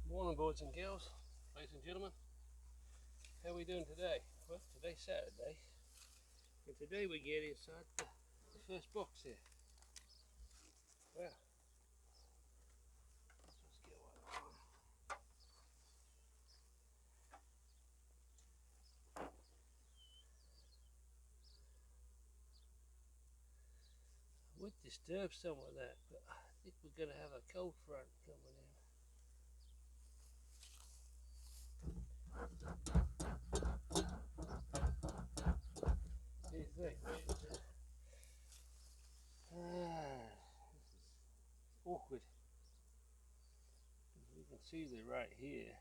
Morning, boys and girls, ladies and gentlemen. How are we doing today? Well, today's Saturday, and today we get inside the first box here. Wow. Let's just get one on. I would disturb some of that, but I think we're going to have a cold front coming in. What do you think? This is awkward. You can see they're right here.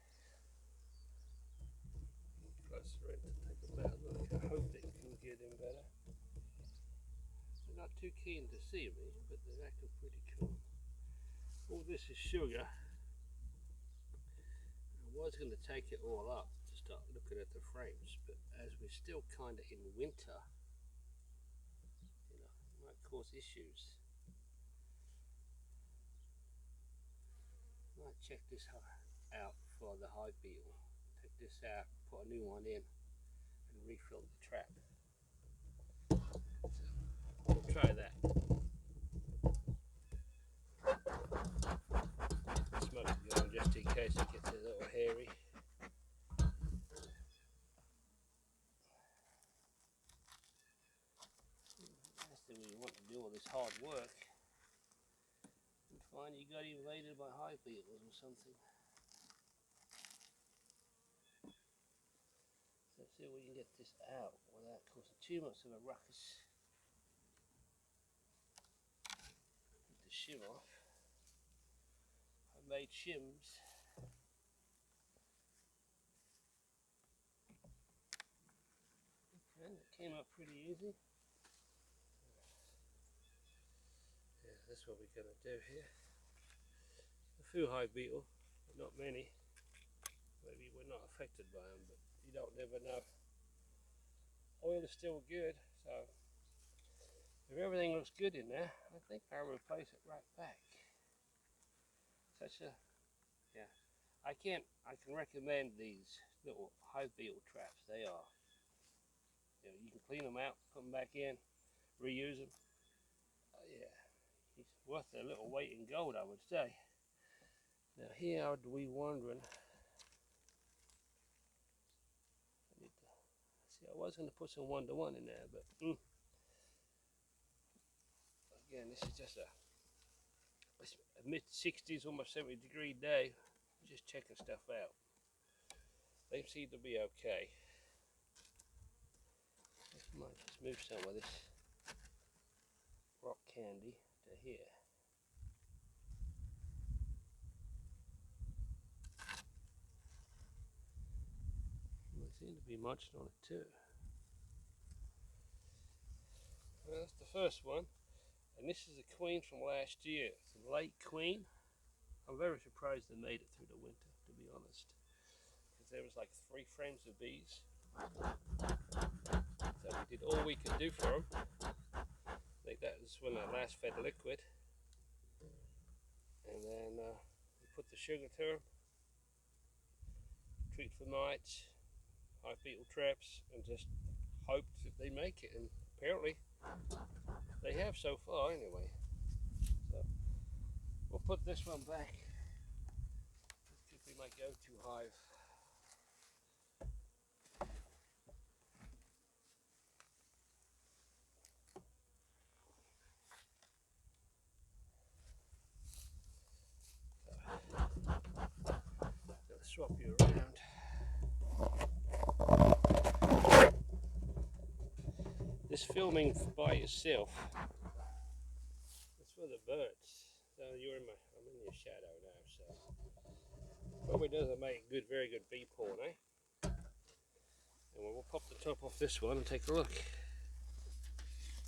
Closer in to take a better look. I hope they can get in better. They're not too keen to see me, but they're acting pretty cool. All this is sugar. I was going to take it all up to start looking at the frames, but as we're still kind of in winter, it might cause issues. I might check this out for the hive beetle. Take this out, put a new one in, and refill the trap. So we'll try that. Smoke it on just in case it gets a little hairy. Last thing we want to do all this hard work and find you got invaded by hive beetles or something. So let's see if we can get this out without causing too much of a ruckus. Get the shim off. I made shims. Okay, that came up pretty easy. Yeah, that's what we're going to do here. A few hive beetle, but not many. Maybe we're not affected by them, but you don't never know. Oil is still good, so if everything looks good in there, I think I'll replace it right back. I can recommend these little hive beetle traps. They are, you can clean them out, put them back in, reuse them. Yeah, it's worth a little weight in gold, I would say. Now here are we wondering. I was going to put some 1-to-1 in there, but again, this is just a mid-60s, almost 70-degree day. Just checking stuff out. They seem to be okay. I might just move some of this rock candy to here. They seem to be munching on it too. Well, that's the first one, and this is a queen from last year. It's a late queen. I'm very surprised they made it through the winter, to be honest, because there was like 3 frames of bees. So we did all we could do for them. I think that was when I last fed liquid, and then we put the sugar to them, treat for mites, hive beetle traps, and just hoped that they make it, and apparently they have so far anyway. So we'll put this one back. This could be my go-to hive. Gonna swap you around. This filming by yourself, it's for the birds. So I'm in your shadow now, so probably doesn't make very good bee porn, eh? And we'll pop the top off this one and take a look.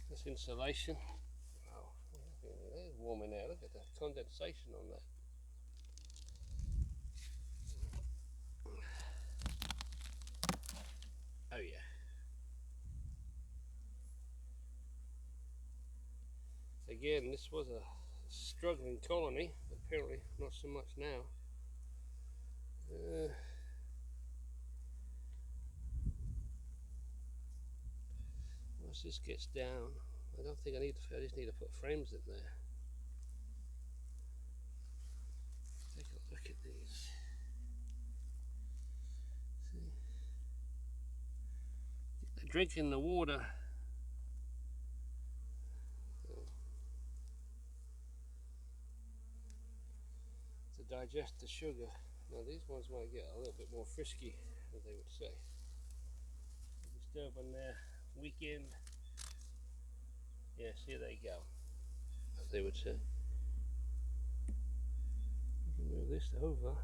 This insulation, wow, it's warming out. Look at the condensation on that. Oh yeah. Again, this was a struggling colony, but apparently not so much now. Once this gets down, I don't think I just need to put frames in there. Take a look at these. See? They're drinking the water. To digest the sugar. Now these ones might get a little bit more frisky, as they would say. Disturb on their weekend. Yes, here they go, as they would say. You can move this over.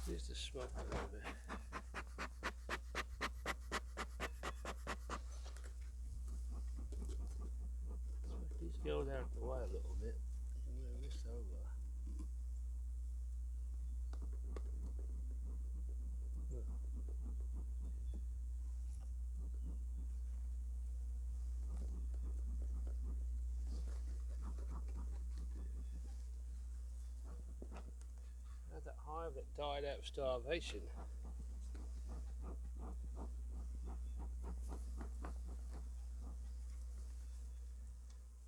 Here's the smoke a little bit. Push these girls out of the way a little bit. You can move this over. Had that hive that died out of starvation.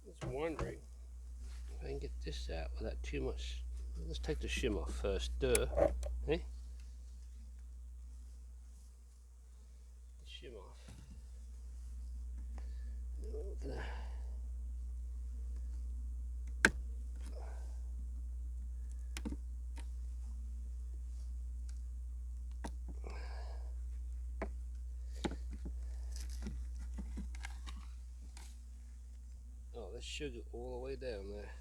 Just wondering if I can get this out without too much. Let's take the shim off first. Duh. Eh? The shim off. Oh, there's sugar all the way down there.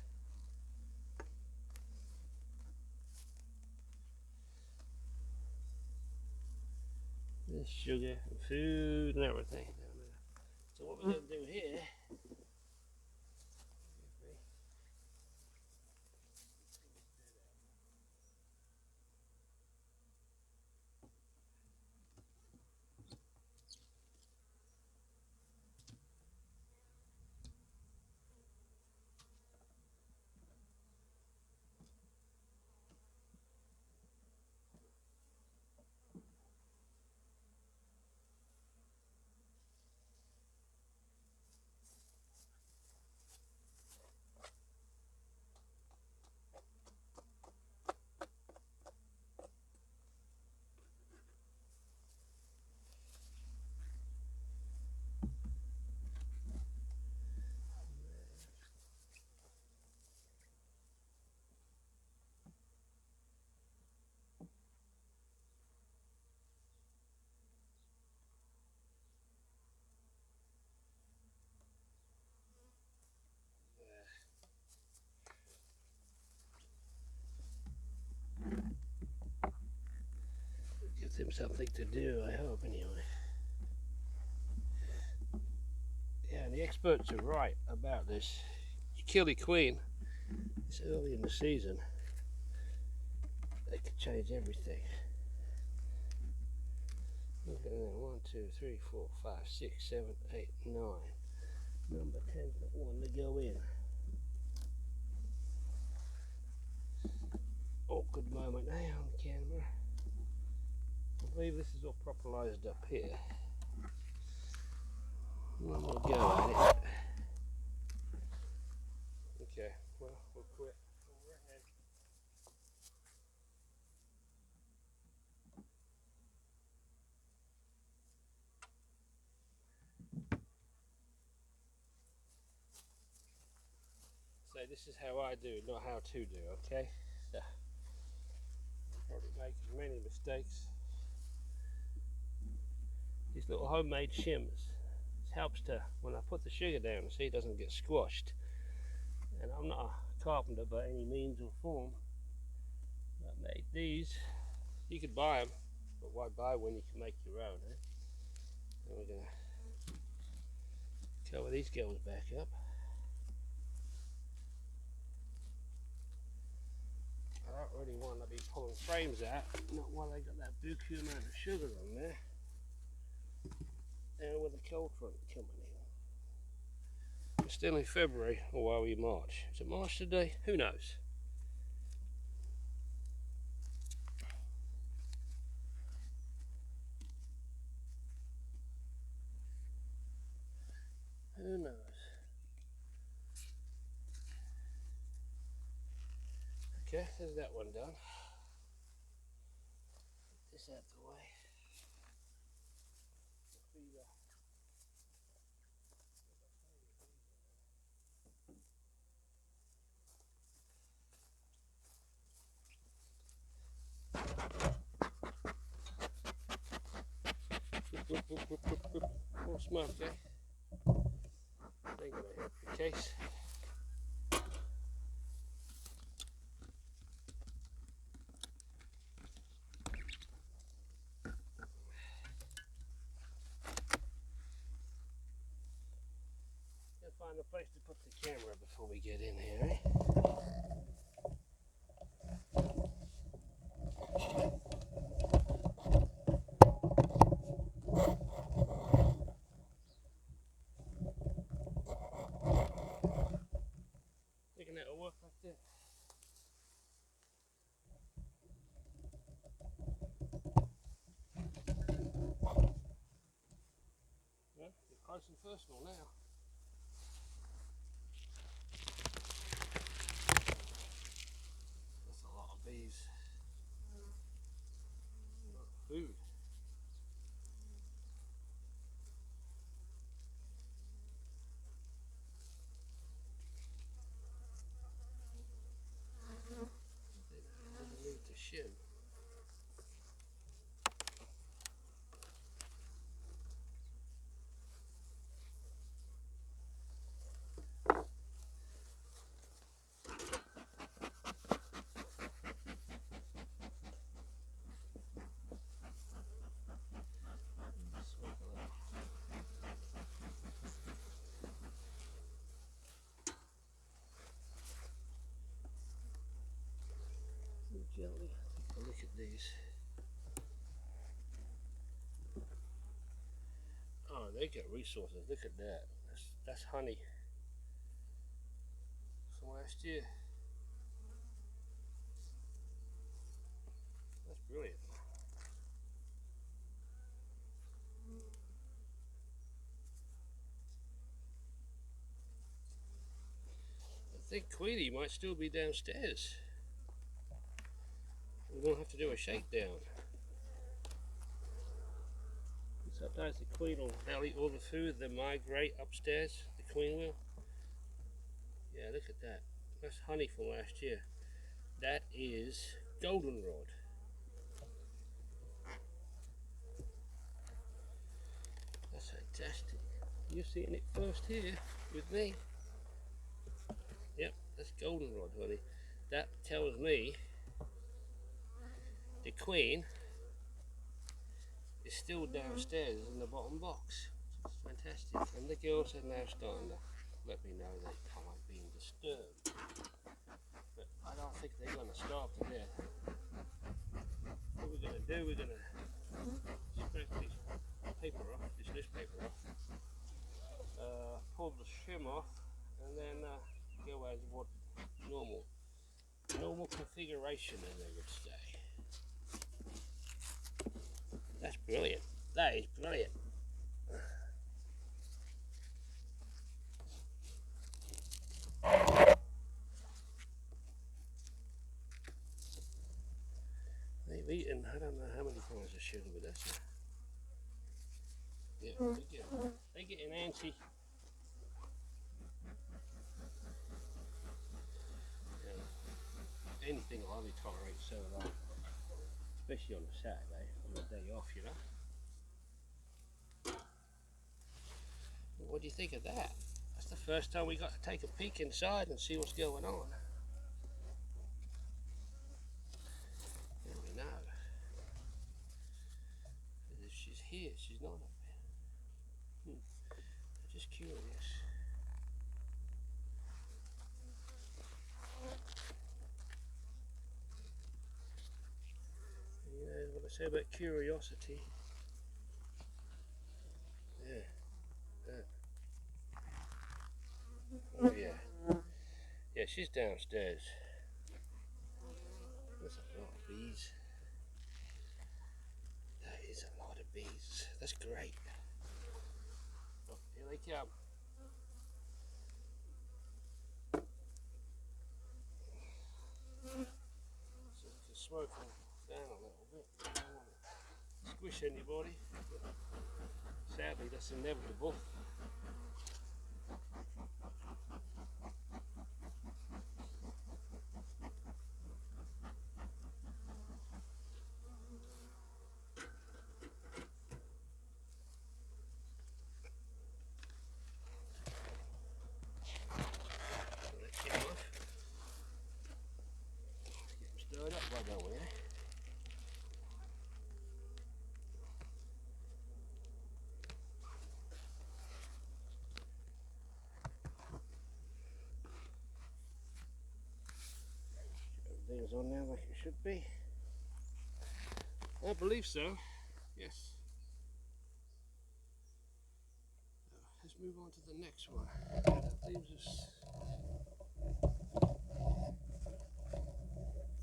There's sugar and food and everything down there. So what we're going to do here, give them something to do, I hope, anyway. Yeah, and the experts are right about this. You kill the queen, it's early in the season, they could change everything. Look at that, 1, 2, 3, 4, 5, 6, 7, 8, 9. Number 10's the one to go in. Awkward moment, eh, on camera. I believe this is all properlised up here. One more go at it. Okay, well, we'll quit. So this is how I do, not how to do, okay? So, probably make as many mistakes. These little homemade shims. This helps to, when I put the sugar down, see, it doesn't get squashed. And I'm not a carpenter by any means or form. I made these. You could buy them, but why buy when you can make your own, eh? And we're gonna cover these girls back up. I don't really want to be pulling frames out, not while they got that buku amount of sugar on there. And with the cold front coming in. still in February, or are we in March? Is it March today? Who knows? Who knows? Okay, there's that one done. Get this out of the way. More smoke, eh? Ain't gonna help your case. Gotta find a place to put the camera before we get in here, eh? Thinking that'll work like that. Well, you're close and personal now. That's a lot of bees. A lot of food. They need to shim. Gently take a look at these. Oh, they get resources. Look at that. That's honey from last year. That's brilliant. I think Queenie might still be downstairs. We're gonna have to do a shakedown. Sometimes the queen will eat all the food, then migrate upstairs. The queen will. Yeah, look at that. That's honey from last year. That is goldenrod. That's fantastic. You're seeing it first here with me. Yep, that's goldenrod, honey. That tells me the queen is still downstairs in the bottom box. It's fantastic. And the girls are now starting to let me know they can't being disturbed. But I don't think they're going to starve to death. What we're going to do, we're going to scrape this paper off, this newspaper off, pull the shim off, and then go as what normal configuration, as they would say. That's brilliant. That is brilliant. They've eaten, I don't know how many pounds of sugar, but that's it. Yeah, they get an antsy. Anything will only tolerate so long, especially on a Saturday, on a day off, you know. But what do you think of that? That's the first time we got to take a peek inside and see what's going on. There we know. If she's here, she's not up there. I'm just curious. You know what I say about curiosity. Yeah. she's downstairs. There's a lot of bees. That is a lot of bees. That's great. Oh, here they come. So the smoke down a little bit. I don't want to squish anybody. Sadly, that's inevitable. Let's get them off. Get them stirred up right now, will you? Everything's on there like it should be. I believe so. Yes. Let's move on to the next one. That leaves us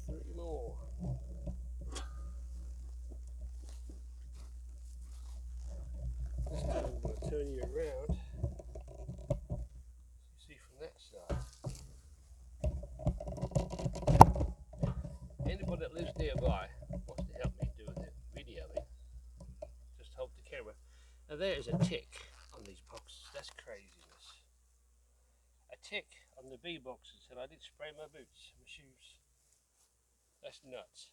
3 more. This time I'm going to turn you around. You see from that side. Anybody that lives nearby wants to help me do the videoing, just hold the camera. Now there is a tick on these boxes. That's craziness. A tick on the bee boxes, and I did spray my boots, my shoes. That's nuts.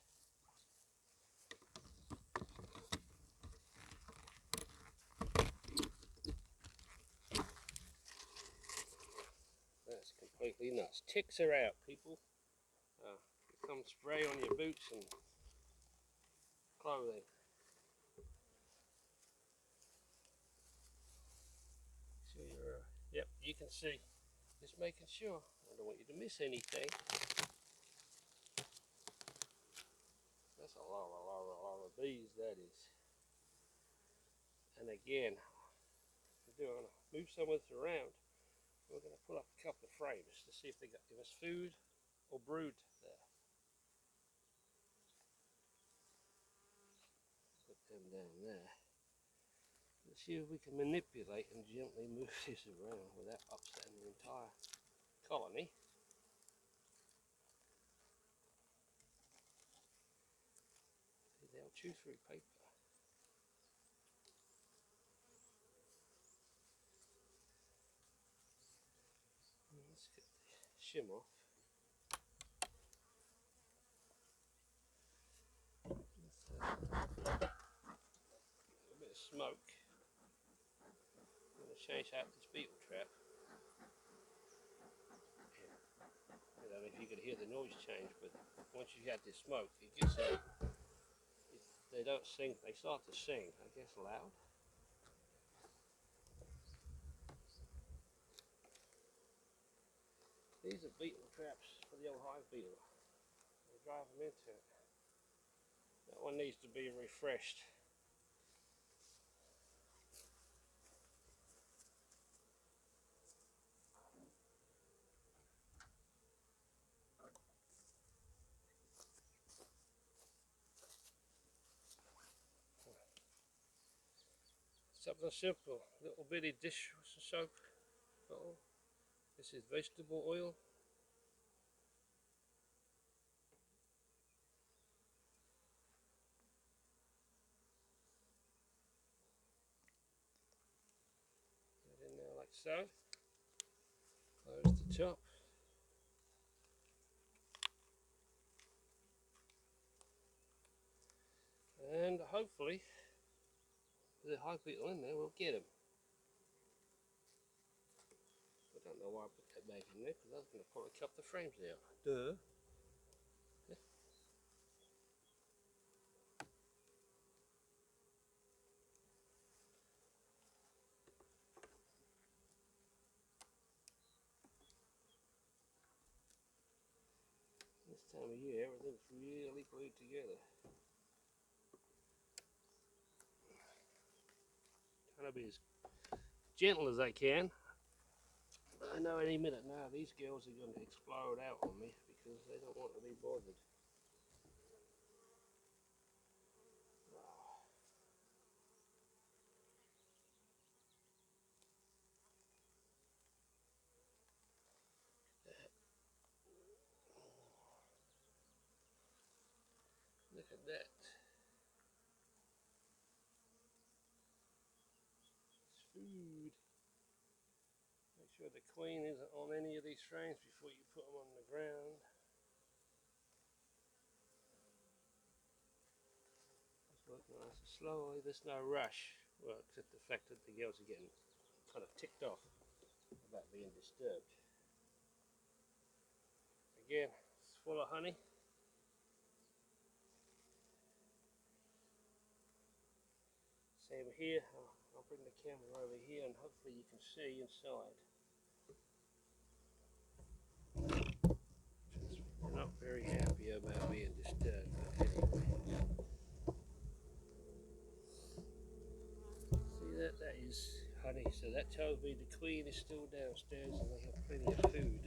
That's completely nuts. Ticks are out, people. Come spray on your boots and clothing. So you're, yep, you can see. Just making sure. I don't want you to miss anything. That's a lot of bees, that is. And again, we're going to move some of this around. We're going to pull up a couple of frames to see if they got give us food or brood there. Put them down there. Let's see if we can manipulate and gently move this around without upsetting the entire colony. See, they'll chew through paper. Let's get the shim off. A bit of smoke. I'm going to change out this beetle trap. I don't know if you could hear the noise change, but once you got this smoke, it gets they don't sing, they start to sing, I guess loud. These are beetle traps for the old hive beetle. They drive them into it. That one needs to be refreshed. Something simple, little bitty dish soap. This is vegetable oil. Get in there like so. Close the top. And hopefully, with the hive beetle in there, we'll get him. I don't know why I put that back in there, because I was going to probably cut the frames out. Duh. This time of year, everything's really glued together. Trying to be as gentle as I can. I know any minute now these girls are going to explode out on me because they don't want to be bothered. Look at that. It's food. Make sure the queen isn't on any of these frames before you put them on the ground. Just look nice and slowly. There's no rush. Well, except the fact that the girls are getting kind of ticked off about being disturbed. Again, it's full of honey. Same here. I'll bring the camera over here and hopefully you can see inside. They're not very happy about being disturbed, but anyway. See that? That is honey. So that tells me the queen is still downstairs and they have plenty of food.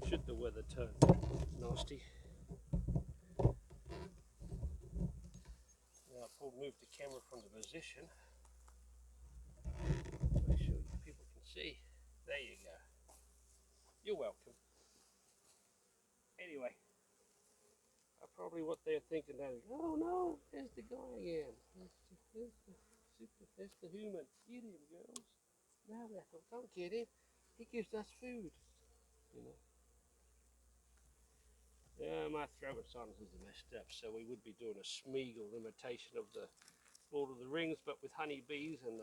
Should the weather turn nasty. Now I'll move the camera from the position. Make sure people can see. There you go. You're welcome. Anyway, probably what they're thinking now is, oh no, there's the guy again. There's the human. Get him, girls. Now don't get him. He gives us food. You know. Yeah, my throat and sinuses are messed up, so we would be doing a Smeagol imitation of the Lord of the Rings, but with honeybees and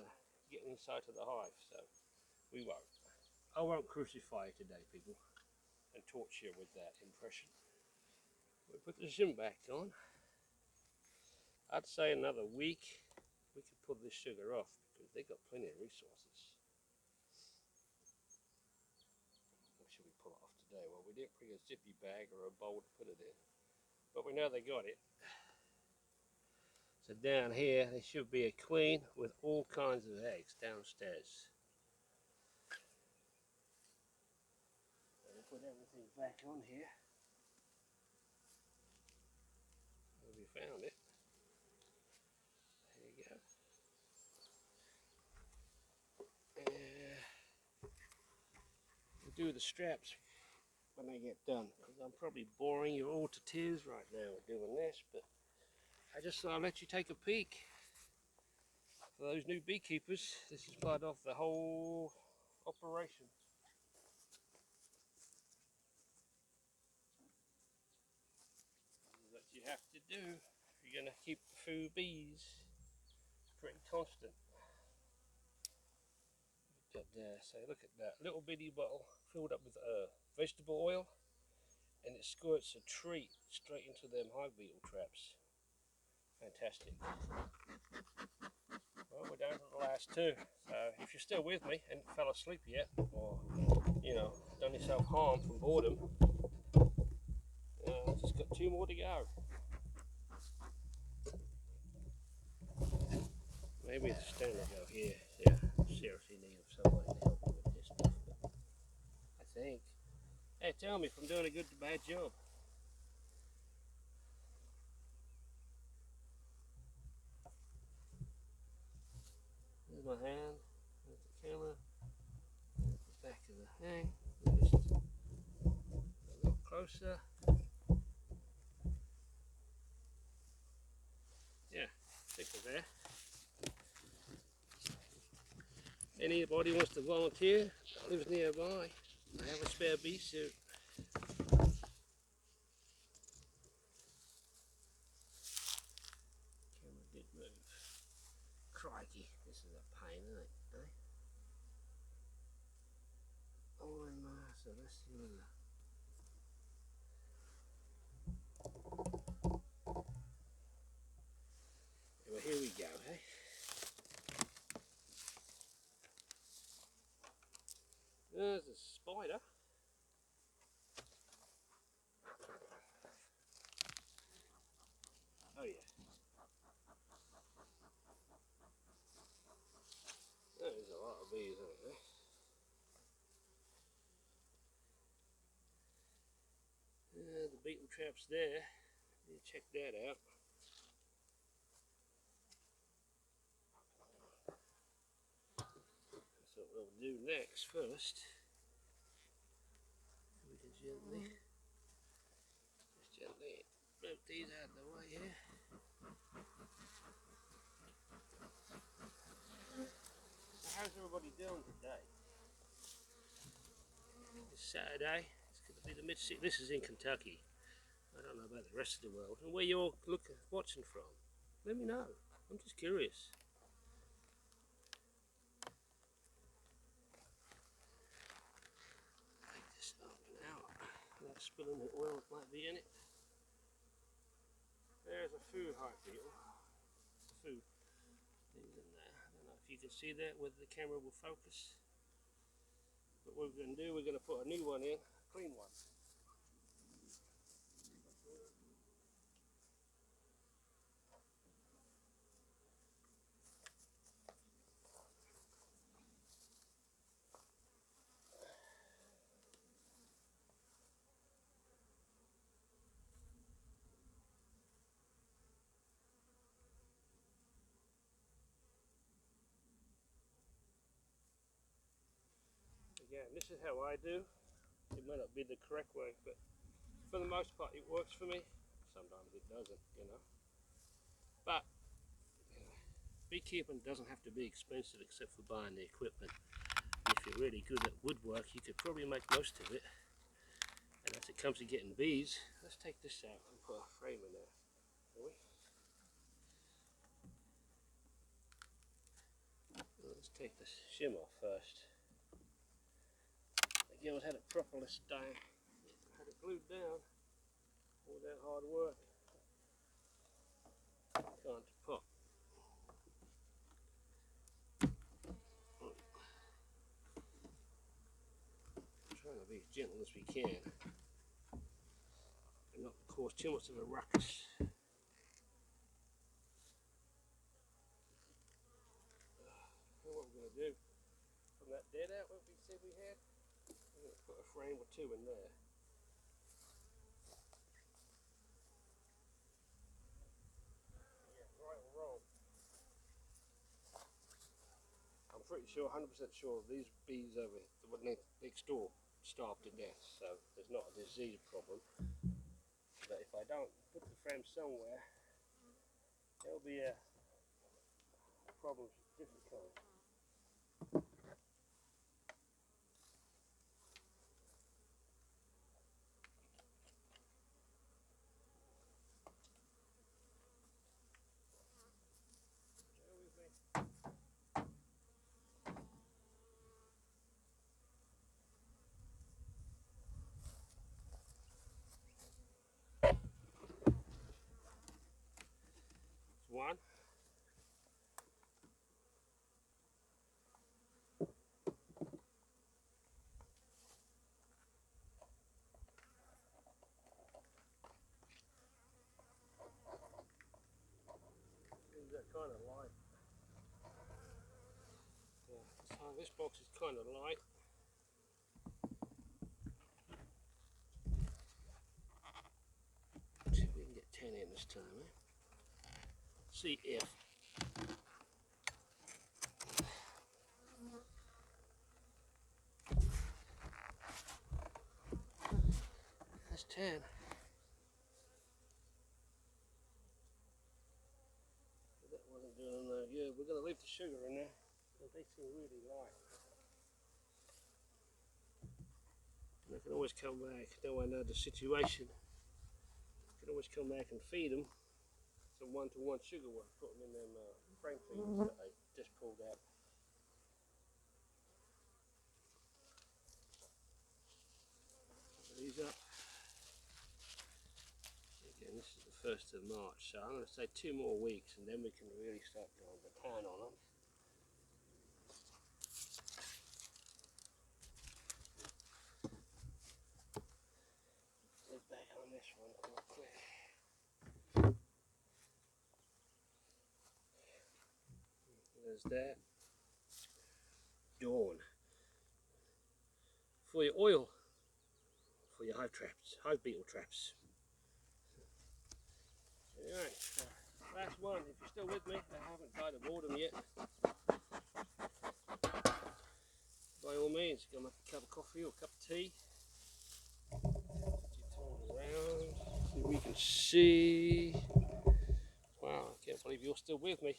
getting inside to the hive. So we won't. I won't crucify you today, people, and torture you with that impression. We put the zoom back on. I'd say another week we could pull this sugar off because they've got plenty of resources. Or should we pull it off today? Well, we didn't bring a zippy bag or a bowl to put it in, but we know they got it. So down here there should be a queen with all kinds of eggs downstairs. So we'll put everything back on here. Have you found it? There you go. We'll do the straps when they get done, because I'm probably boring you all to tears right now doing this, but I just thought I'd let you take a peek. For those new beekeepers, this is part of the whole operation. What you have to do if you're going to keep the food bees pretty constant. So look at that little bitty bottle filled up with vegetable oil, and it squirts a treat straight into them hive beetle traps. Fantastic. Well, we're down to the last two, so if you're still with me and fell asleep yet, or done yourself harm from boredom, just got two more to go. Maybe the stand will go here. Yeah, seriously need somebody to help me with this stuff. I think. Hey, tell me if I'm doing a good or bad job. There's my hand. There's the camera. There's the back of the hang. Just a little closer. Yeah, stick it there. Anybody wants to volunteer that lives nearby, I have a spare bee suit. Camera did move. Crikey, this is a pain, isn't it? Eh? Oh, so let's see. Well, here we go, eh? There's a spider. Oh yeah. There's a lot of bees, aren't there? beetle traps there. You check that out. That's what we'll do next first. We can gently move these out of the way here. So how's everybody doing today? It's Saturday. It's going to be the mid-60s. This is in Kentucky. I don't know about the rest of the world. And where you're watching from, let me know. I'm just curious. Take this up now. Without spilling the oil that might be in it. There's a food heart beetle. Food things in there. I don't know if you can see that, whether the camera will focus. But what we're going to do, we're going to put a new one in, a clean one. Again, this is how I do. It may not be the correct way, but for the most part it works for me. Sometimes it doesn't, you know. But beekeeping doesn't have to be expensive except for buying the equipment. If you're really good at woodwork, you could probably make most of it. And as it comes to getting bees, let's take this out and put a frame in there, shall we? Let's take the shim off first. The girls had it properly staying, had it glued down. All that hard work can't pop. Trying to be as gentle as we can and not cause too much of a ruckus. And what we're going to do from that dead out, what we said we had, we're going to put a frame or two in there. Yeah, right or wrong. I'm pretty sure, 100% sure, these bees over next door starved to death, so there's not a disease problem. But if I don't put the frame somewhere, there'll be a problem of different kind. One. That kind of light. Yeah, so this box is kind of light. See if we can get 10 in this time, eh? See if that's 10. But that wasn't doing no good. We're going to leave the sugar in there because they seem really light. And I can always come back. Now I know the situation. I can always come back and feed them some 1-to-1 sugar work. Put them in them frame feeders that I just pulled out. Put these up. Again, this is the 1st of March, so I'm going to say 2 more weeks and then we can really start going to town on them. Let's back on this one real quick. There's that. Dawn. For your oil, for your hive traps, hive beetle traps. Anyway, last one. If you're still with me, I haven't tried to board them yet. By all means, go make a cup of coffee or a cup of tea. Turn around, see what we can see. Wow, I can't believe you're still with me.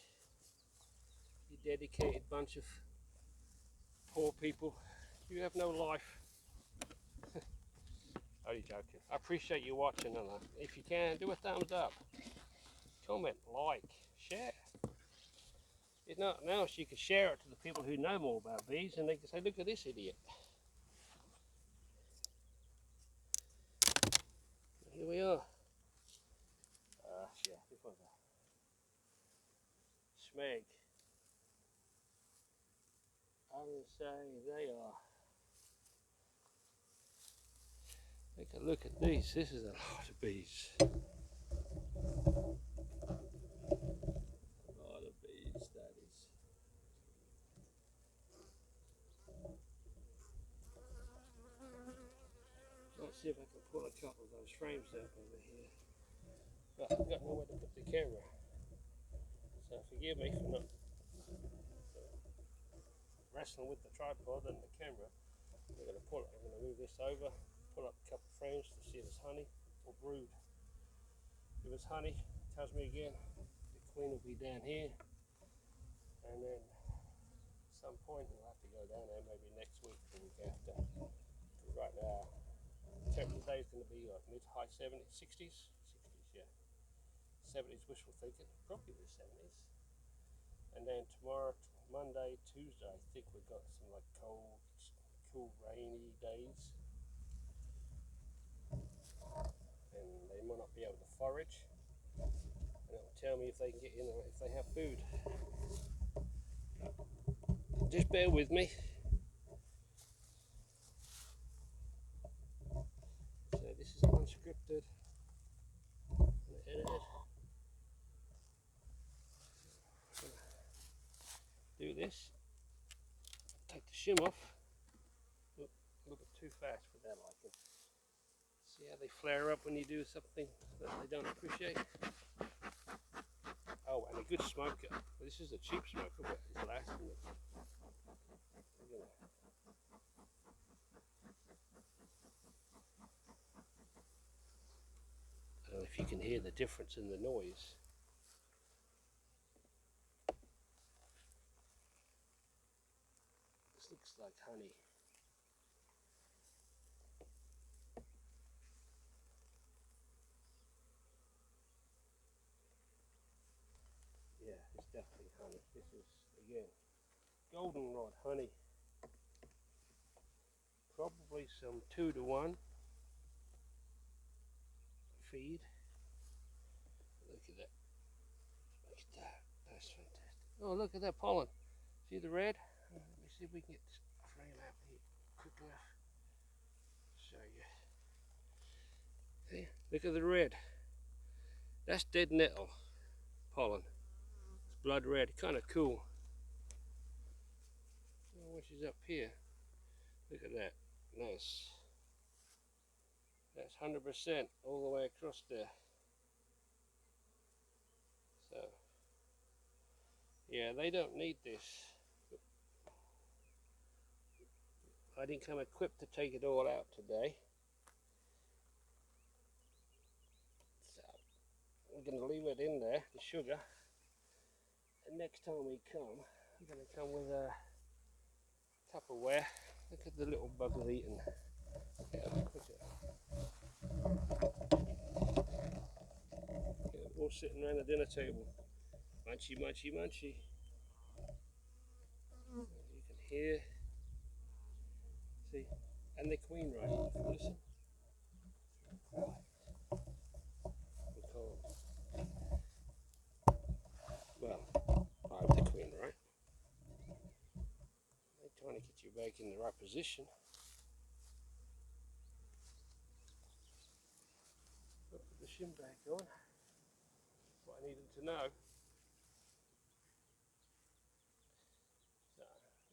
You dedicated bunch of poor people. You have no life. Only joking. I appreciate you watching, and if you can, do a thumbs up, comment, like, share. If not now, you can share it to the people who know more about bees, and they can say, "Look at this idiot." Here we are. Yeah, this one's a smeg. I would say they are. Take a look at these. This is a lot of bees. A lot of bees, that is. Let's see if I can pull a couple of those frames up over here. But I've got nowhere to put the camera. So forgive me for not wrestling with the tripod and the camera. I'm going to move this over, pull up a couple of frames to see if it's honey or brood. If it's honey, it tells me again the queen will be down here, and then at some point we'll have to go down there, maybe next week or the week after. Right now, today is going to be like mid-high 70s, 60s, yeah. 70s wishful thinking, probably the 70s. And then tomorrow, Monday, Tuesday, I think we've got some like cool, rainy days. And they might not be able to forage. And it'll tell me if they can get in or if they have food. Just bear with me. So this is unscripted. Edited. Do this. Take the shim off. Look, a little bit too fast for that liking. See how they flare up when you do something that they don't appreciate? Oh, and a good smoker. This is a cheap smoker, but it's lasting. I don't know if you can hear the difference in the noise. This looks like honey. Yeah, it's definitely honey. This is, again, goldenrod honey. Probably some 2-to-1 feed. Look at that. Look at that. That's fantastic. Oh, look at that pollen. See the red? Let me see if we can get this frame out here quick enough. Show you. See? Look at the red. That's dead nettle pollen. It's blood red. Kind of cool. Oh, when she's up here, look at that. Nice. That's 100% all the way across there. So, yeah, they don't need this. I didn't come equipped to take it all out today. So, I'm going to leave it in there, the sugar. And next time we come, I'm going to come with a Tupperware. Look at the little buggers eating. Yeah, all sitting around the dinner table. Munchy, munchy, munchy. You can hear. See? And the queen right. Listen. Well, I have the queen right. They're trying to get you back in the right position. I'll put the shim back on. That's what I needed to know. So,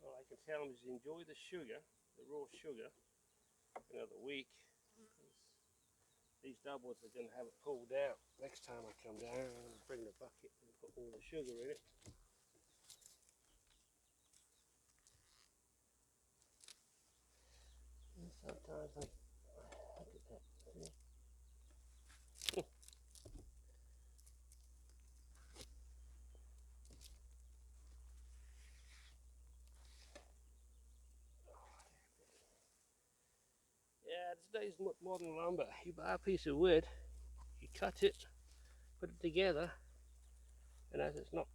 all I can tell them is enjoy the sugar, the raw sugar, another week. these doubles are going to have it pulled out next time I come down. I'm going to bring the bucket and put all the sugar in it. And sometimes I look at that. See? Yeah, today's modern lumber. You buy a piece of wood, you cut it, put it together, and as it's not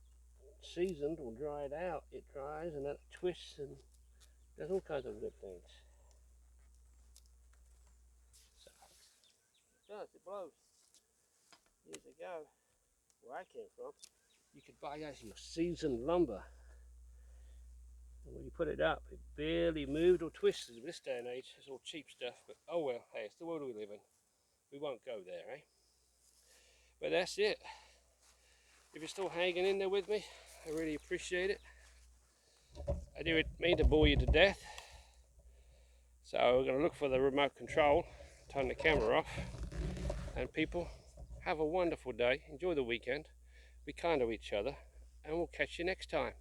seasoned or dried out, it dries and then it twists and does all kinds of good things. So, it does, it blows. Years ago, where I came from, you could buy actually seasoned lumber. And when you put it up, it barely moved or twisted. This day and age, it's all cheap stuff, but oh well, hey, it's the world we live in. We won't go there, eh? But that's it. If you're still hanging in there with me, I really appreciate it. I didn't mean to bore you to death. So we're going to look for the remote control, turn the camera off, and people, have a wonderful day. Enjoy the weekend. Be kind to each other, and we'll catch you next time.